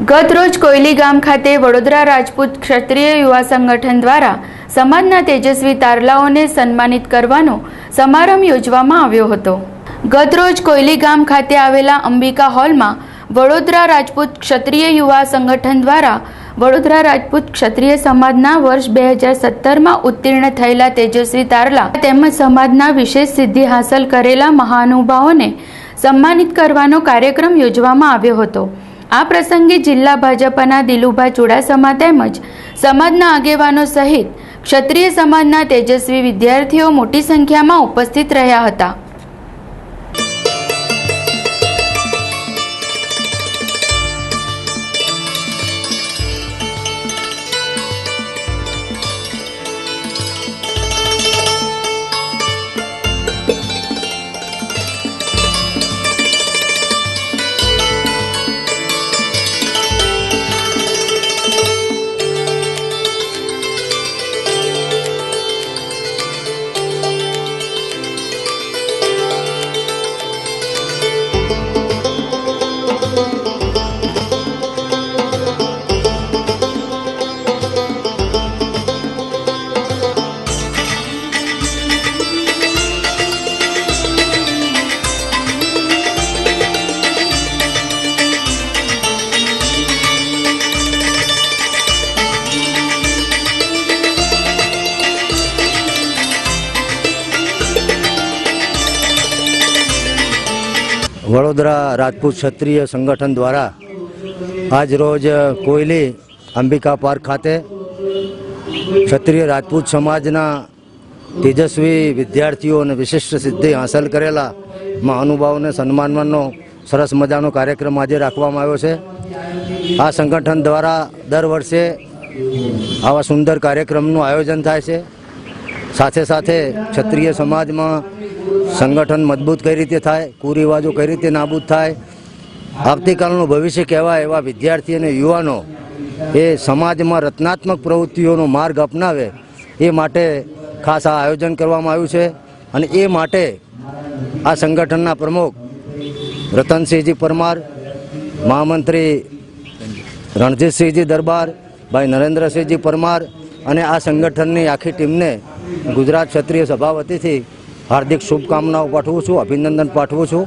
ગત રોજ કોયલી ગામ ખાતે વડોદરા રાજપૂત ક્ષત્રિય યુવા સંગઠન દ્વારા સમાજના તેજસ્વી તારલાઓને સન્માનિત કરવાનો સમારંભ યોજવામાં આવ્યો હતો। ગત રોજ કોયલી ગામ ખાતે આવેલા અંબિકા હોલમાં વડોદરા રાજપૂત ક્ષત્રિય યુવા સંગઠન દ્વારા વડોદરા રાજપૂત ક્ષત્રિય સમાજના વર્ષ 2017માં ઉત્તીર્ણ થયેલા તેજસ્વી તારલા તેમજ સમાજના વિશેષ સિદ્ધિ હાંસલ કરેલા મહાનુભાવોને સન્માનિત કરવાનો કાર્યક્રમ યોજવામાં આવ્યો હતો। આ પ્રસંગે જિલ્લા ભાજપના દિલુભા ચુડાસમા તેમજ સમાજના આગેવાનો સહિત ક્ષત્રિય સમાજના તેજસ્વી વિદ્યાર્થીઓ મોટી સંખ્યામાં ઉપસ્થિત રહ્યા હતા। वडोदरा राजपूत क्षत्रिय संगठन द्वारा आज रोज कोयली अंबिका पार्क खाते क्षत्रिय राजपूत समाजना तेजस्वी विद्यार्थीओं ने विशिष्ट सिद्धि हासिल करेला महानुभावों सन्मानवानो सरस मजानो कार्यक्रम आज राखवामां आव्यो छे। आ संगठन द्वारा दर वर्षे आवा सुंदर कार्यक्रमनुं आयोजन थाय छे। साथे साथे क्षत्रिय समाज में संगठन मजबूत कई रीते थाय, कुरिवाजों कई रीते नाबूद थाय, आवतीकालनुं भविष्य कहेवाय एवा विद्यार्थी अने युवानो ए समाज में रचनात्मक प्रवृत्तिओनो मार्ग अपनावे ए माटे खास आ आयोजन करवामां आव्युं छे। अने ए माटे आ संगठनना प्रमुख रतनसिंहजी परमार, महामंत्री रणजीतसिंहजी दरबार, भाई नरेन्द्रसिंहजी परमार अने आ संगठननी आखी टीमने गुजरात क्षत्रिय सभा वतीथी हार्दिक शुभकामनाओं पाठवुं छुं, अभिनंदन पाठवुं छुं।